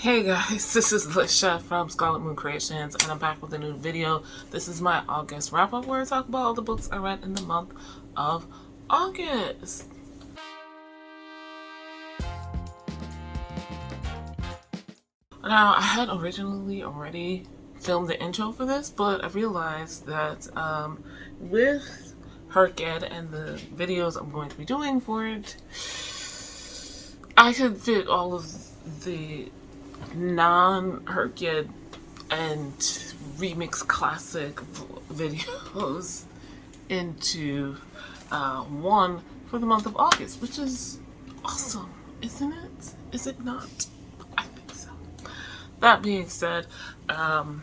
Hey guys, this is Lashette from Scarlet Moon Creations, and I'm back with a new video. This is my August wrap-up where I talk about all the books I read in the month of August. Now, I had originally already filmed the intro for this, but I realized that with HRCYED and the videos I'm going to be doing for it, I could fit all of the non-HRCYED and remix classic videos into one for the month of August, which is awesome, isn't it? Is it not? I think so. That being said, I'll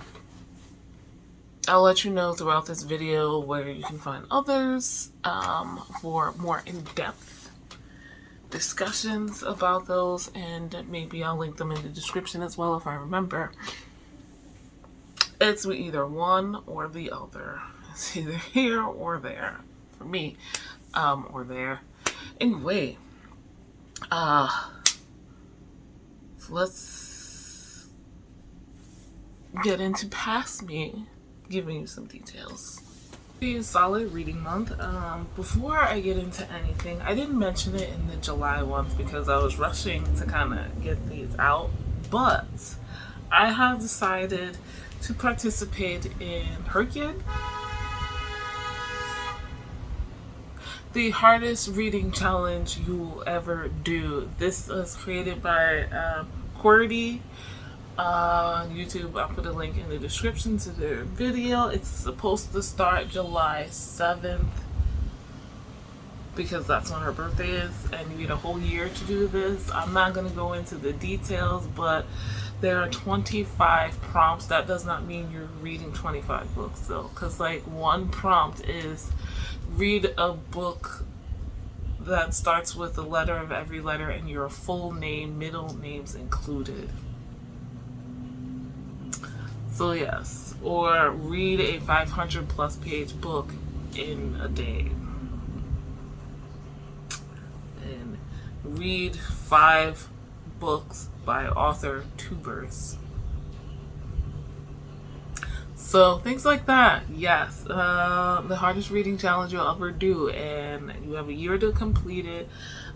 let you know throughout this video where you can find others for more in-depth discussions about those, and maybe I'll link them in the description as well if I remember. It's either one or the other. It's either here or there for me, or there. Anyway, so let's get into past me giving you some details. Be a solid reading month. Before I get into anything, I didn't mention it in the July ones because I was rushing to kind of get these out, but I have decided to participate in HRCYED, the hardest reading challenge you will ever do. This was created by QWERTY on YouTube. I'll put a link in the description to their video. It's supposed to start July 7th because that's when her birthday is, and you need a whole year to do this. I'm not going to go into the details, but there are 25 prompts. That does not mean you're reading 25 books though, because like one prompt is read a book that starts with the letter of every letter and your full name, middle names included. So yes, or read a 500+ page book in a day. And read 5 books by author tubers. So things like that, yes. The hardest reading challenge you'll ever do, and you have a year to complete it.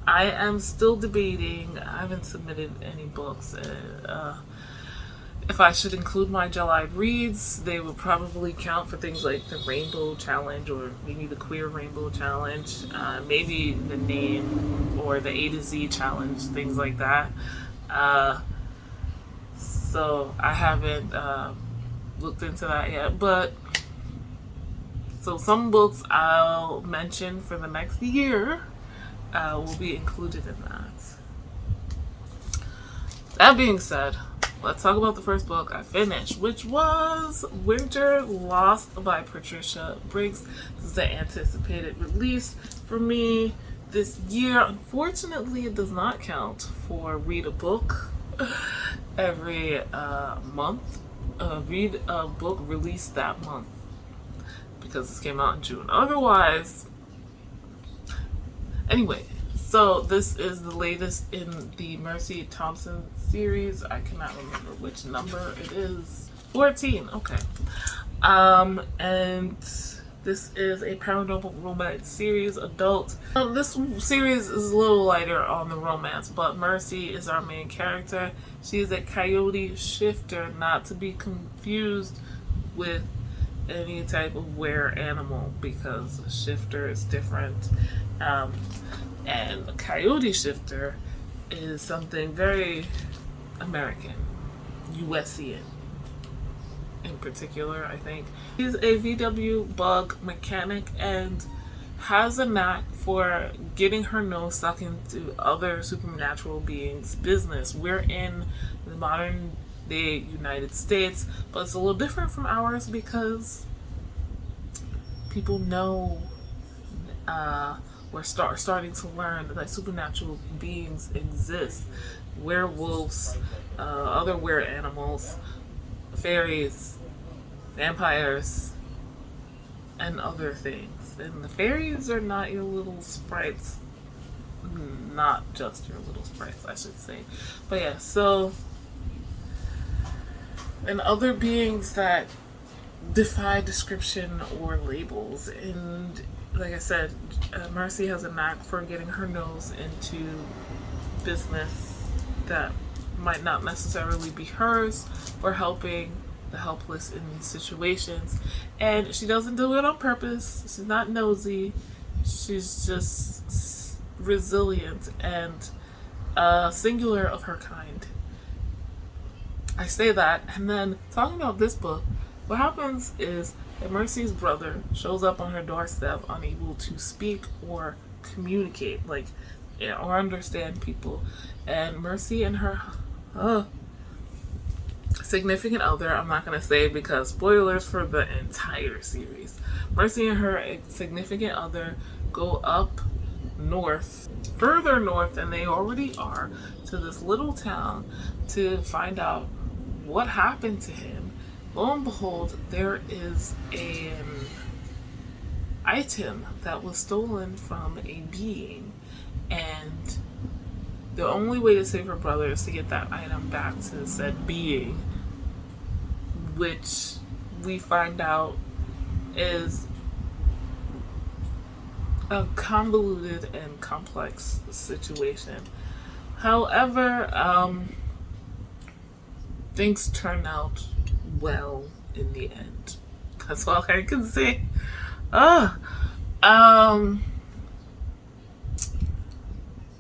I am still debating. I haven't submitted any books. If I should include my July reads, they would probably count for things like the Rainbow Challenge or maybe the Queer Rainbow Challenge, maybe the Name or the A to Z Challenge, things like that. So I haven't looked into that yet, but so some books I'll mention for the next year will be included in that. That being said, let's talk about the first book I finished, which was Winter Lost by Patricia Briggs. This is the anticipated release for me this year. Unfortunately, it does not count for read a book every month. Read a book released that month because this came out in June. Otherwise, anyway. So this is the latest in the Mercy Thompson series. I cannot remember which number it is. 14, okay. And this is a paranormal romance series, adult. This series is a little lighter on the romance, but Mercy is our main character. She is a coyote shifter, not to be confused with any type of were animal, because a shifter is different. And a coyote shifter is something very American, USian in particular, I think. She's a VW bug mechanic and has a knack for getting her nose stuck into other supernatural beings' business. We're in the modern day United States, but it's a little different from ours because people know we're starting to learn that supernatural beings exist. Werewolves, other weird animals, fairies, vampires, and other things. And the fairies are not your little sprites. Not just your little sprites, I should say. But yeah, so and other beings that defy description or labels. And like I said, Mercy has a knack for getting her nose into business that might not necessarily be hers, or helping the helpless in these situations. And she doesn't do it on purpose. She's not nosy. She's just resilient and singular of her kind. I say that, and then talking about this book, what happens is that Mercy's brother shows up on her doorstep unable to speak or communicate, like, or understand people. And Mercy and her significant other, I'm not going to say because spoilers for the entire series. Mercy and her significant other go up north, further north than they already are, to this little town to find out what happened to him. Lo and behold, there is an item that was stolen from a being, and the only way to save her brother is to get that item back to said being, which we find out is a convoluted and complex situation. However, things turn out well in the end. That's all I can say.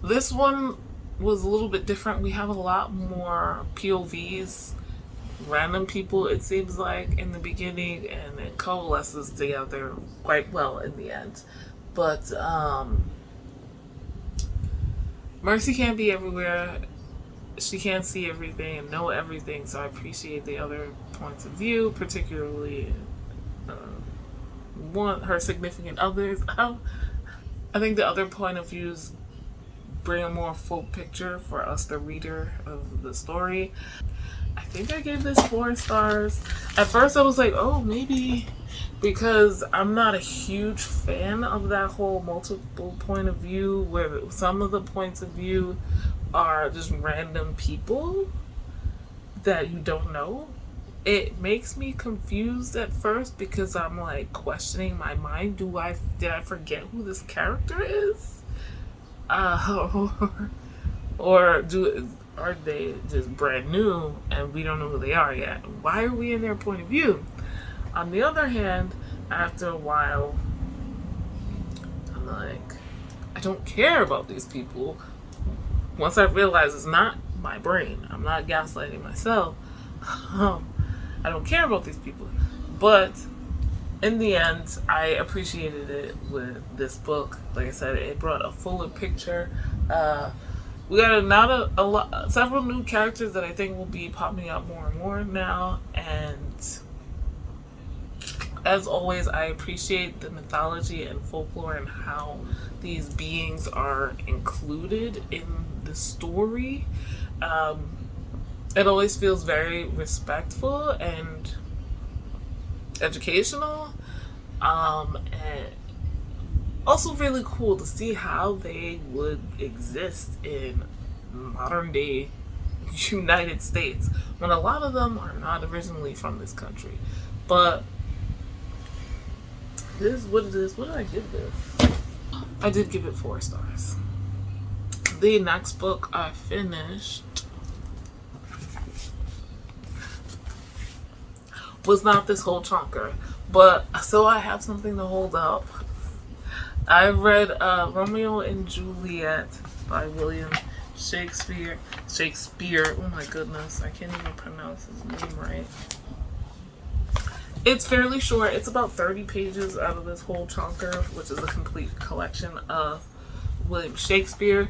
This one was a little bit different. We have a lot more POVs, random people, it seems like, in the beginning, and it coalesces together quite well in the end. But Mercy can't be everywhere. She can't see everything and know everything, so I appreciate the other points of view, particularly her significant others. I think the other point of views bring a more full picture for us, the reader of the story. I think I gave this 4 stars. At first I was like, oh, maybe, because I'm not a huge fan of that whole multiple point of view where some of the points of view are just random people that you don't know. It makes me confused at first because I'm like questioning my mind. Did I forget who this character is? Or are they just brand new and we don't know who they are yet? Why are we in their point of view? On the other hand, after a while, I'm like, I don't care about these people. Once I realize it's not my brain, I'm not gaslighting myself, I don't care about these people. But in the end, I appreciated it with this book. Like I said, it brought a fuller picture. We got several new characters that I think will be popping up more and more now. And as always, I appreciate the mythology and folklore and how these beings are included in the story. It always feels very respectful and educational, and also really cool to see how they would exist in modern day United States when a lot of them are not originally from this country. But this is what it is. What did I give this? I did give it 4 stars. The next book I finished was not this whole chunker, but so I have something to hold up. I read Romeo and Juliet by William Shakespeare. Oh my goodness, I can't even pronounce his name right. It's fairly short. It's about 30 pages out of this whole chunker, which is a complete collection of William Shakespeare.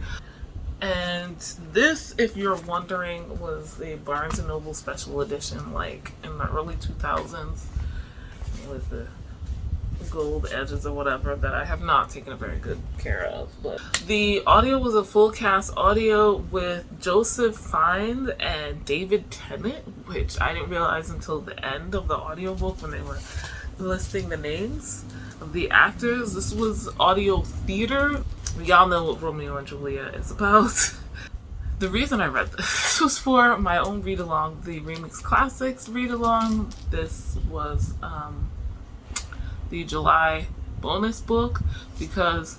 And this, if you're wondering, was the Barnes & Noble special edition, like in the early 2000s, with the gold edges or whatever, that I have not taken a very good care of. But the audio was a full cast audio with Joseph Fiennes and David Tennant, which I didn't realize until the end of the audiobook when they were listing the names of the actors. This was audio theater. Y'all know what Romeo and Juliet is about. The reason I read this was for my own read-along, the Remix Classics read-along. This was the July bonus book, because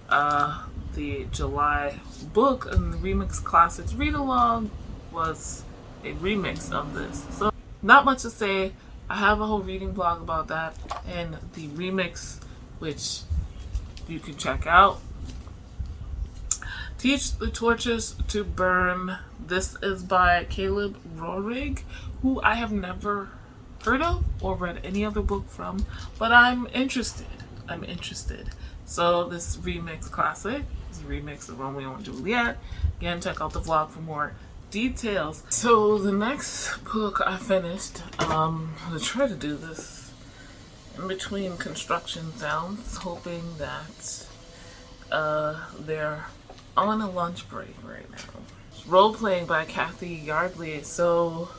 the July book and the Remix Classics read-along was a remix of this. So not much to say. I have a whole reading blog about that, and the remix, which you can check out. Teach the Torches to Burn. This is by Caleb Rohrig, who I have never heard of or read any other book from, but I'm interested. So this remix classic is a remix of Romeo and Juliet. Again, check out the vlog for more details. So the next book I finished, I'm gonna try to do this in between construction sounds, hoping that they're on a lunch break right now. Role Playing by Kathy Yardley. So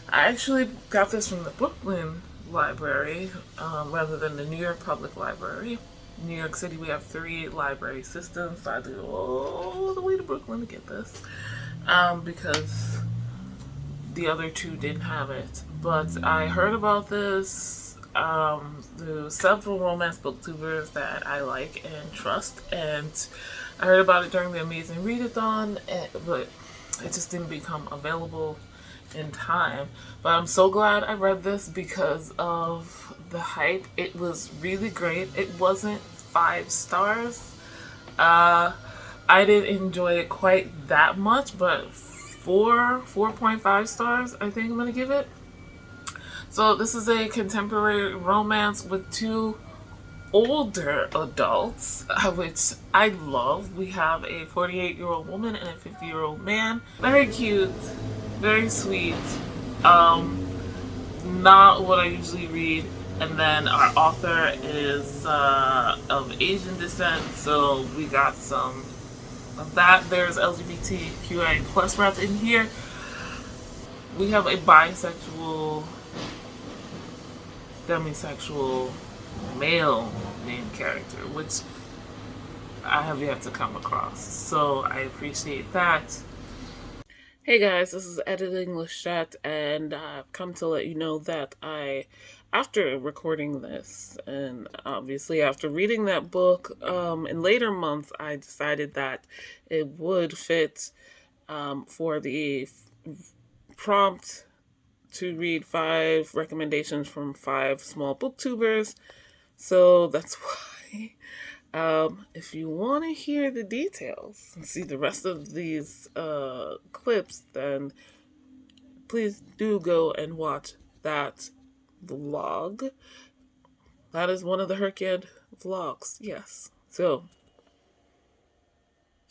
I actually got this from the Brooklyn Library rather than the New York Public Library. In New York City, we have 3 library systems, so I had to go all the way to Brooklyn to get this because the other 2 didn't have it. But I heard about this through several romance booktubers that I like and trust, and I heard about it during the Amazing Readathon, but it just didn't become available in time. But I'm so glad I read this because of the hype. It was really great. It wasn't 5 stars. I didn't enjoy it quite that much, but 4.5 stars I think I'm gonna give it. So this is a contemporary romance with 2 older adults, which I love. We have a 48-year-old woman and a 50-year-old man. Very cute, very sweet. Not what I usually read. And then our author is of Asian descent, so we got some of that. There's LGBTQIA plus wrapped in here. We have a bisexual, demisexual male main character, which I have yet to come across, so I appreciate that. Hey guys, this is Editing Lashette, and I've come to let you know that after recording this, and obviously after reading that book in later months, I decided that it would fit for the prompt to read 5 recommendations from 5 small booktubers. So that's why, if you want to hear the details and see the rest of these clips, then please do go and watch that vlog. That is one of the HRCYED vlogs, yes. So,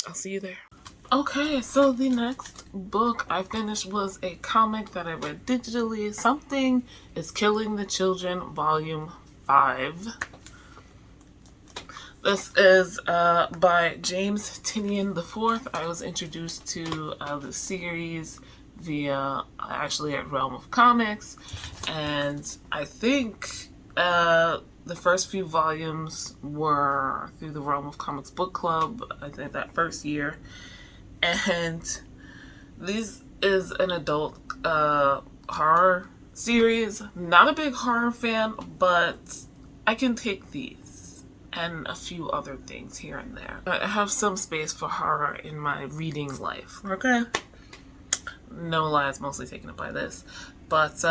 I'll see you there. Okay, so the next book I finished was a comic that I read digitally. Something is Killing the Children, Volume 5. This is by James Tynion IV. I was introduced to the series via actually at Realm of Comics, and I think the first few volumes were through the Realm of Comics book club, I think that first year. And this is an adult horror series. Not a big horror fan, but I can take these and a few other things here and there. I have some space for horror in my reading life, okay? No lies, mostly taken up by this. But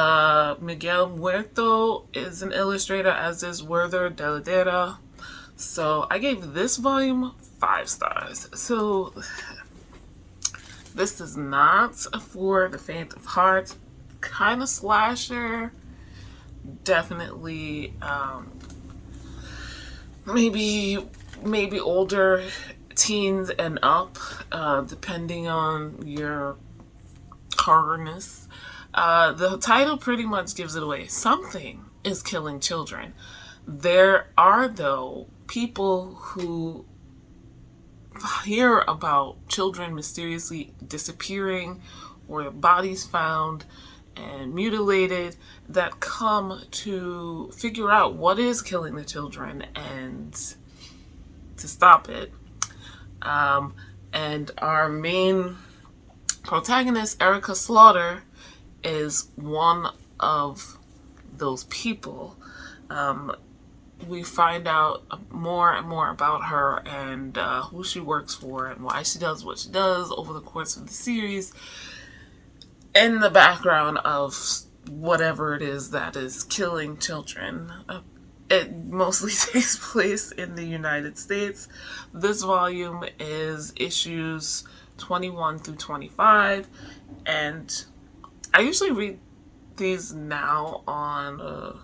Miguel Muerto is an illustrator, as is Werther Deladera. So I gave this volume 5 stars. So this is not for the faint of heart. Kind of slasher. Definitely maybe older teens and up, depending on your horrorness. The title pretty much gives it away. Something is killing children. There are, though, people who hear about children mysteriously disappearing or bodies found and mutilated that come to figure out what is killing the children and to stop it. And our main protagonist Erica Slaughter is one of those people. We find out more and more about her and who she works for and why she does what she does over the course of the series, in the background of whatever it is that is killing children. It mostly takes place in the United States. This volume is issues 21 through 25, and I usually read these now on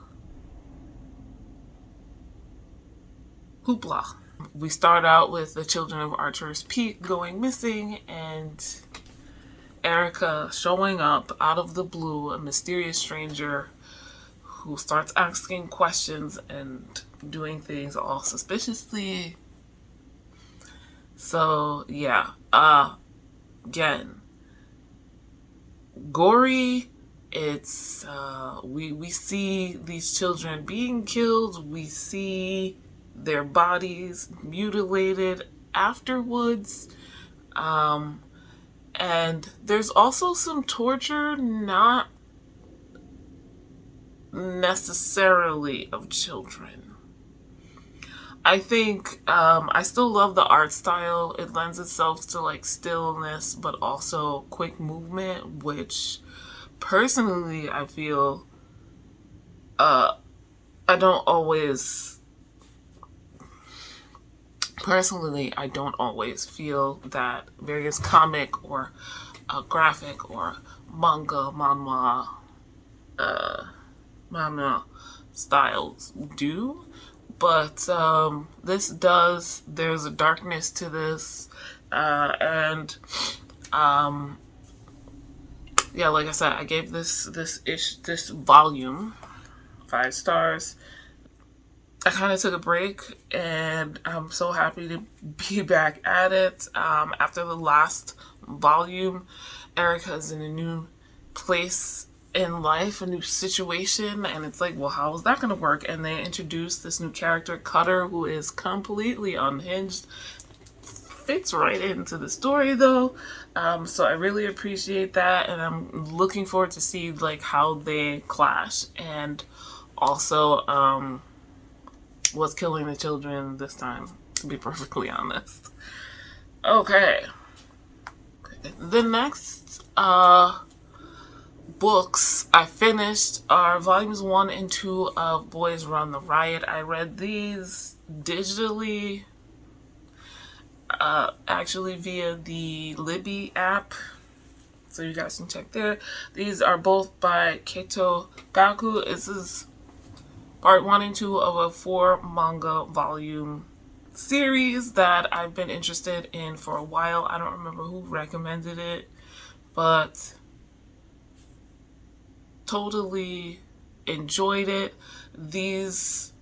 Hoopla. We start out with the children of Archer's Peak going missing and Erica showing up out of the blue, a mysterious stranger who starts asking questions and doing things all suspiciously. So yeah, again, gory. It's we see these children being killed. We see their bodies mutilated afterwards, and there's also some torture, not necessarily of children. I think I still love the art style. It lends itself to like stillness but also quick movement, which personally I feel I don't always feel that various comic or graphic or manga styles do, but this does. There's a darkness to this, and yeah, like I said, I gave this volume 5 stars. I kind of took a break, and I'm so happy to be back at it. After the last volume, Erica's in a new place in life, a new situation, and it's like, well, how is that going to work? And they introduced this new character, Cutter, who is completely unhinged. Fits right into the story, though. So I really appreciate that, and I'm looking forward to see like how they clash, and also what's killing the children this time, to be perfectly honest. Okay. The next books I finished are volumes 1 and 2 of Boys Run the Riot. I read these digitally, actually via the Libby app, so you guys can check there. These are both by Keito Baku. This is part 1 and 2 of a 4 manga volume series that I've been interested in for a while. I don't remember who recommended it, but totally enjoyed it. These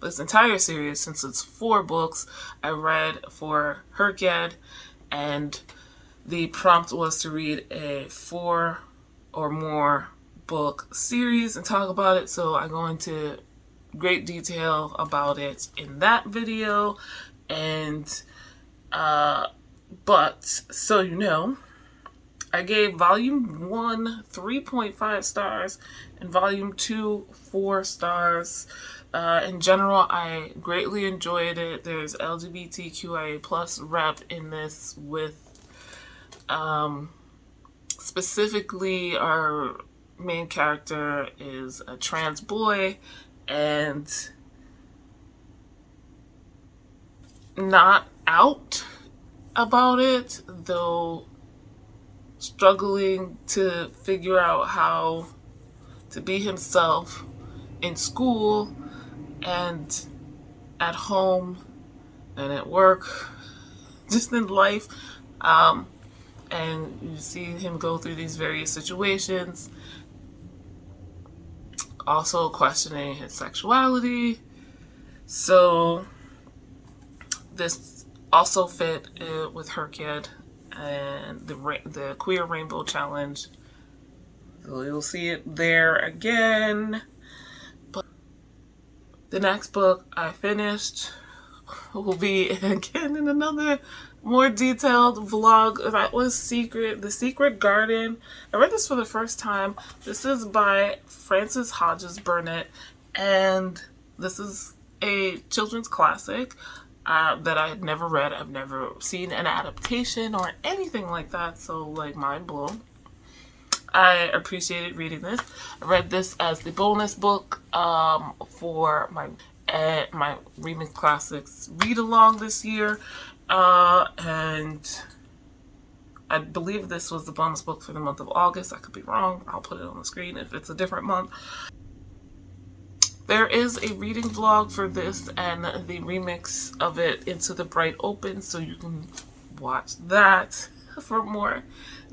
this entire series, since it's 4 books, I read for HRCYED, and the prompt was to read a 4 or more book series and talk about it, so I go into great detail about it in that video. And but so you know, I gave volume 1 3.5 stars and volume 2 4 stars. In general, I greatly enjoyed it. There's LGBTQIA plus rep in this, with specifically our main character is a trans boy, and not out about it, though struggling to figure out how to be himself in school and at home and at work, just in life. And you see him go through these various situations, also questioning his sexuality. So this also fit with HRCYED and the Queer Rainbow Challenge. So you'll see it there again. But the next book I finished will be again in another more detailed vlog. That was The Secret Garden. I read this for the first time. This is by Frances Hodges Burnett, and this is a children's classic that I had never read. I've never seen an adaptation or anything like that, so like mind blown. I appreciated reading this. I read this as the bonus book for my Remix Classics read along this year, and I believe this was the bonus book for the month of August. I could be wrong. I'll put it on the screen if it's a different month. There is a reading vlog for this and the remix of it Into the Bright Open, so you can watch that for more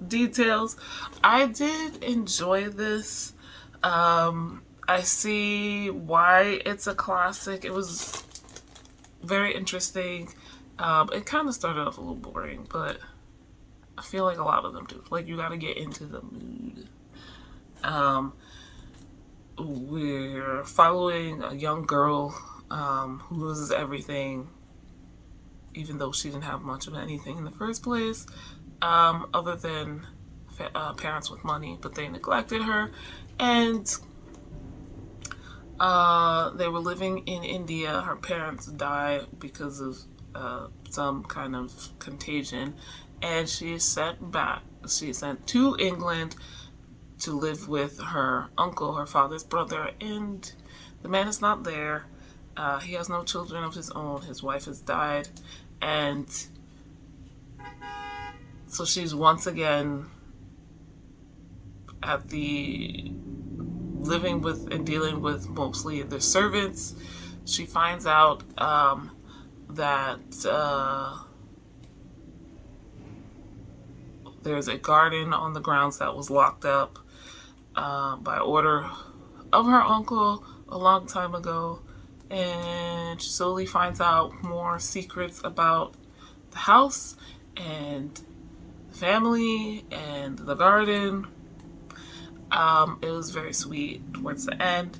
details. I did enjoy this. I see why it's a classic. It was very interesting. It kind of started off a little boring, but I feel like a lot of them do. Like, you gotta get into the mood. We're following a young girl who loses everything, even though she didn't have much of anything in the first place, other than parents with money, but they neglected her. And they were living in India. Her parents died because of some kind of contagion, and she is sent to England to live with her uncle, her father's brother, and the man is not there. He has no children of his own. His wife has died, and so she's once again at the living with and dealing with mostly the servants. She finds out that there's a garden on the grounds that was locked up by order of her uncle a long time ago, and she slowly finds out more secrets about the house and the family and the garden. It was very sweet towards the end.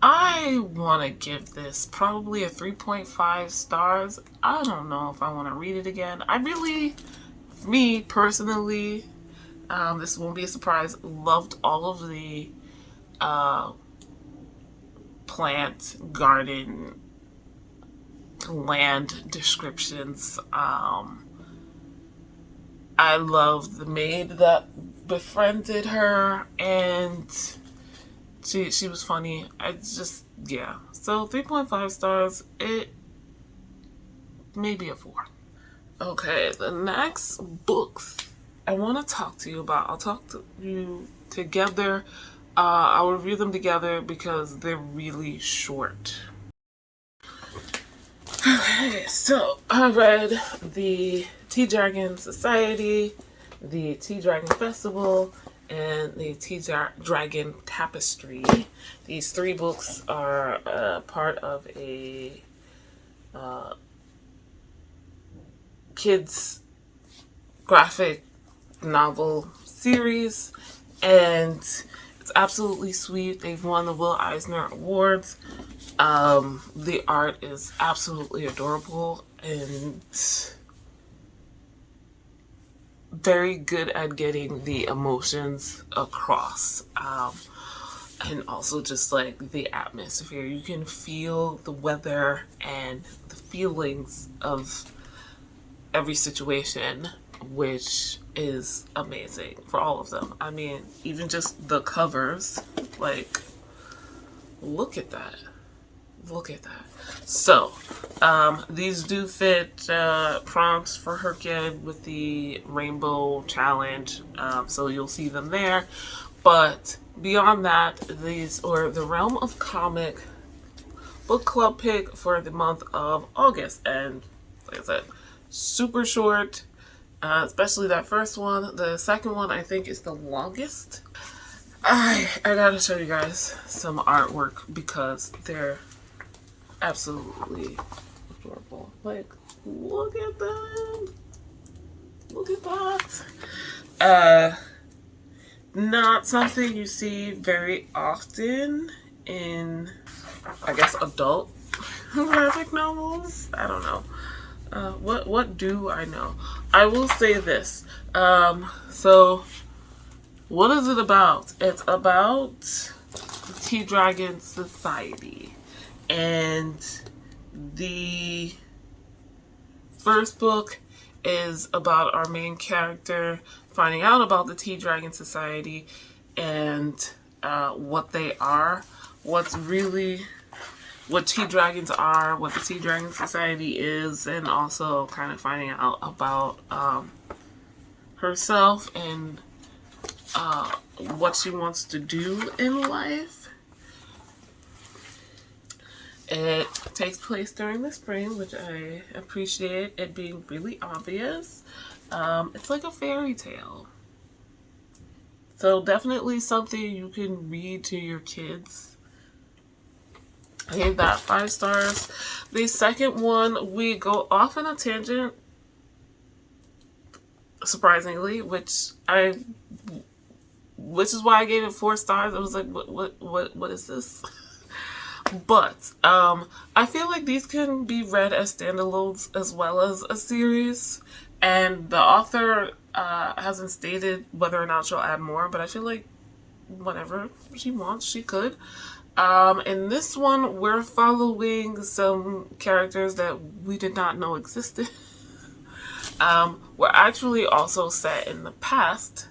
I want to give this probably a 3.5 stars. I don't know if I want to read it again. Me personally, this won't be a surprise, loved all of the plant, garden, land descriptions. I loved the maid that befriended her, and she was funny. Yeah. So 3.5 stars. It may be a 4. Okay, the next books I want to talk to you about. I'll talk to you together. I'll review them together because they're really short. Okay, so I read the Tea Dragon Society, the Tea Dragon Festival, and the Tea Dragon Tapestry. These 3 books are part of a kids graphic novel series, and it's absolutely sweet. They've won the Will Eisner Awards. The art is absolutely adorable and very good at getting the emotions across, and also just like the atmosphere. You can feel the weather and the feelings of every situation, which is amazing for all of them. I mean, even just the covers, like, look at that. Look at that. So, these do fit prompts for her kid with the Rainbow Challenge, so you'll see them there. But beyond that, these are the Realm of Comic book club pick for the month of August. And like I said, super short, especially that first one. The second one I think is the longest. I gotta show you guys some artwork because they're absolutely adorable. Like, look at them. Look at that. Not something you see very often in, I guess, adult graphic novels. I don't know. What do I know? I will say this. So what is it about? It's about the Tea Dragon Society. And the first book is about our main character finding out about the Tea Dragon Society and what they are, what tea dragons are, what the Tea Dragon Society is, and also kind of finding out about herself and what she wants to do in life. It takes place during the spring, which I appreciate it being really obvious. It's like a fairy tale. So definitely something you can read to your kids. I gave that 5 stars. The second one, we go off on a tangent, surprisingly, which is why I gave it 4 stars. I was like, what is this? But I feel like these can be read as standalones as well as a series, and the author hasn't stated whether or not she'll add more, but I feel like whatever she wants, she could. In this one, we're following some characters that we did not know existed. We're actually also set in the past.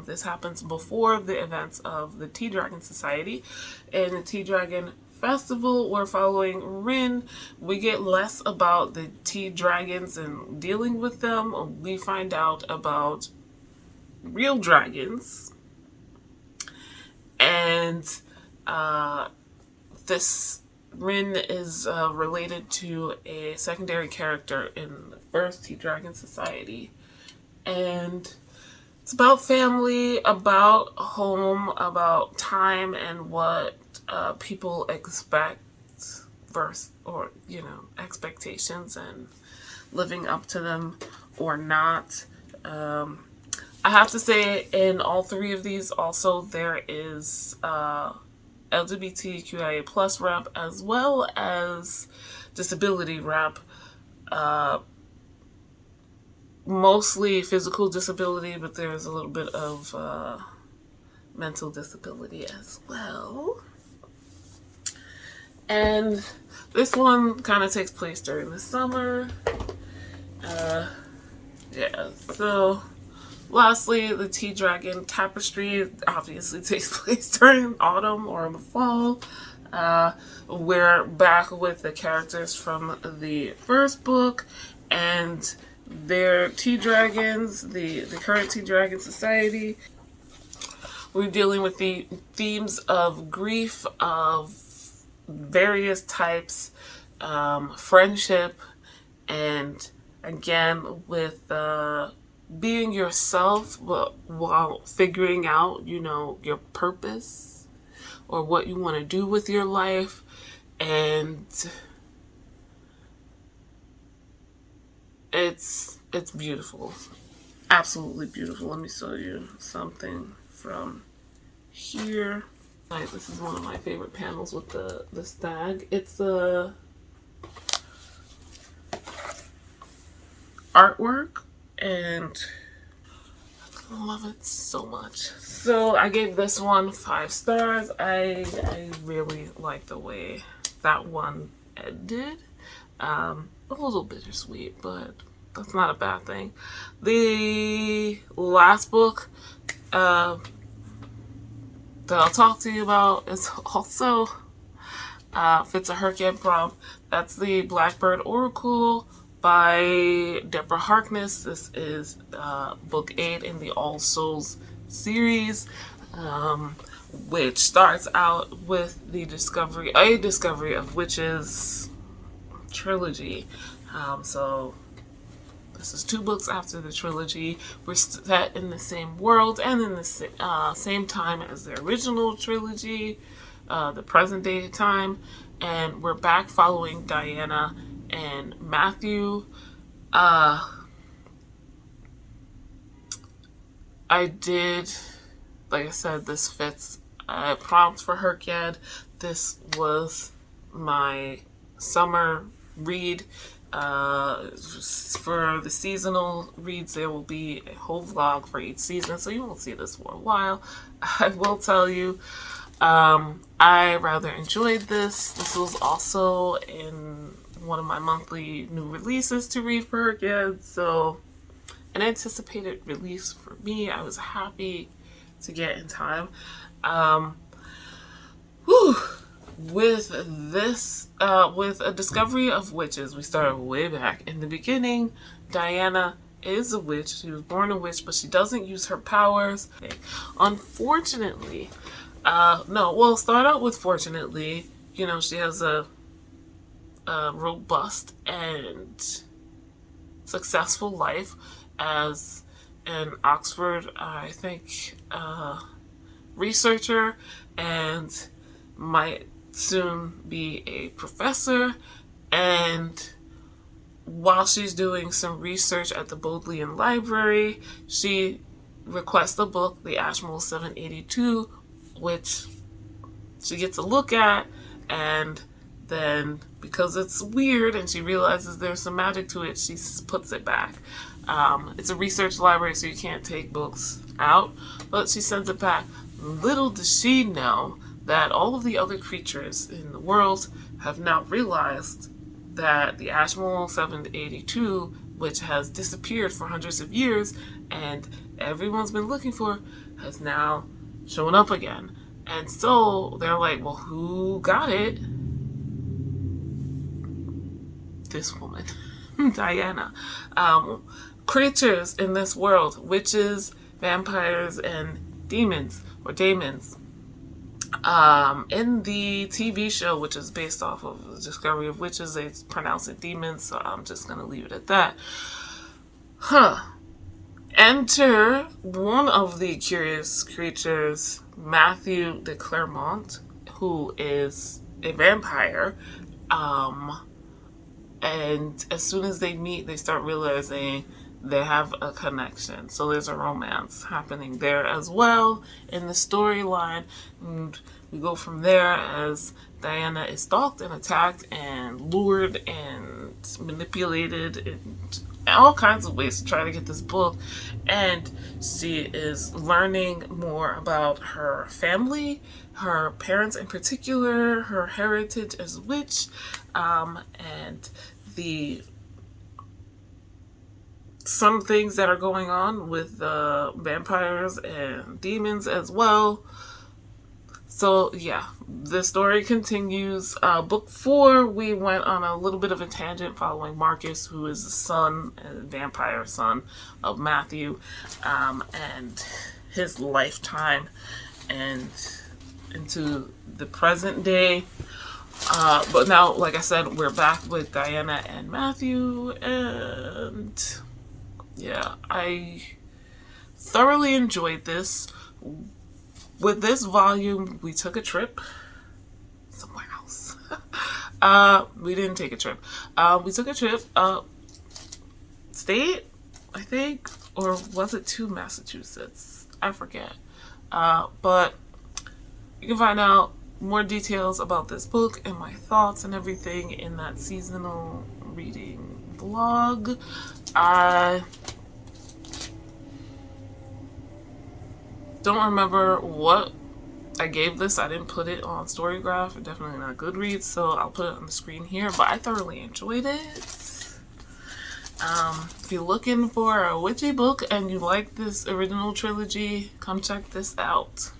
This happens before the events of the Tea Dragon Society. In the Tea Dragon Festival, we're following Rin. We get less about the tea dragons and dealing with them. We find out about real dragons. And this Rin is related to a secondary character in the first Tea Dragon Society. And it's about family, about home, about time, and what people expect versus, or, expectations and living up to them or not. I have to say, in all 3 of these also, there is LGBTQIA plus rep as well as disability rep. Mostly physical disability, but there's a little bit of mental disability as well. And this one kind of takes place during the summer. So lastly, the Tea Dragon Tapestry obviously takes place during autumn or the fall. We're back with the characters from the first book and their tea dragons, the current Tea Dragon Society. We're dealing with the themes of grief, of various types, friendship, and again with being yourself while figuring out, your purpose or what you want to do with your life. And it's beautiful, absolutely beautiful. Let me show you something from here. This is one of my favorite panels with the stag. It's a artwork and I love it so much. So I gave this one 5 stars. I really like the way that one ended. A little bittersweet, but that's not a bad thing. The last book that I'll talk to you about is also fits a HRCYED prompt. That's the Blackbird Oracle by Deborah Harkness. This is book 8 in the All Souls series, which starts out with the discovery of witches trilogy. So this is 2 books after the trilogy. We're set in the same world and in the same time as the original trilogy, the present day time, and we're back following Diana and Matthew. I did, like I said, this fits prompts for HRCYED. This was my summer read. For the seasonal reads, there will be a whole vlog for each season, so you won't see this for a while. I will tell you, I rather enjoyed this. This was also in one of my monthly new releases to read for her kids, so an anticipated release for me. I was happy to get in time. With this, with A Discovery of Witches, we started way back in the beginning. Diana is a witch. She was born a witch, but she doesn't use her powers. Unfortunately, we'll start out with fortunately. You know, she has a robust and successful life as an Oxford, I think, researcher, and might soon be a professor. And while she's doing some research at the Bodleian Library, she requests a book, The Ashmole 782, which she gets a look at, and then because it's weird and she realizes there's some magic to it, she puts it back. It's a research library, so you can't take books out, but she sends it back. Little does she know that all of the other creatures in the world have now realized that the Ashmole 782, which has disappeared for hundreds of years and everyone's been looking for, has now shown up again. And so they're like, well, who got it? This woman, Diana. Creatures in this world, witches, vampires, and demons, or daemons. In the TV show, which is based off of The Discovery of Witches, they pronounce it demons, so I'm just gonna leave it at that. Enter one of the curious creatures, Matthew de Clermont, who is a vampire. And as soon as they meet, they start realizing they have a connection. So there's a romance happening there as well in the storyline. And we go from there as Diana is stalked and attacked and lured and manipulated in all kinds of ways to try to get this book. And she is learning more about her family, her parents in particular, her heritage as a witch, and some things that are going on with vampires and demons as well. So yeah, the story continues. Book 4, we went on a little bit of a tangent following Marcus, who is the son, a vampire son of Matthew, and his lifetime and into the present day. But now, like I said, we're back with Diana and Matthew, and yeah, I thoroughly enjoyed this. With this volume, we took a trip somewhere else. We didn't take a trip. We took a trip state, I think, or was it to Massachusetts? I forget. But you can find out more details about this book and my thoughts and everything in that seasonal reading vlog. I don't remember what I gave this. I didn't put it on Storygraph, definitely not Goodreads, so I'll put it on the screen here, but I thoroughly enjoyed it. If you're looking for a witchy book and you like this original trilogy, come check this out.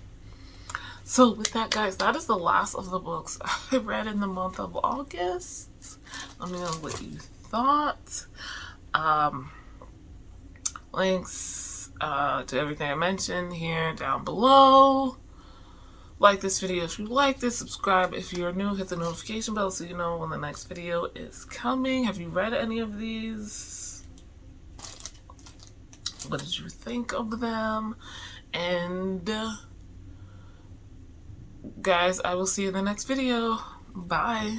So with that, guys, that is the last of the books I read in the month of August. Let me know what you thought. Links to everything I mentioned here down below. Like this video if you liked it. Subscribe if you're new. Hit the notification bell so you know when the next video is coming. Have you read any of these? What did you think of them? And guys, I will see you in the next video. Bye.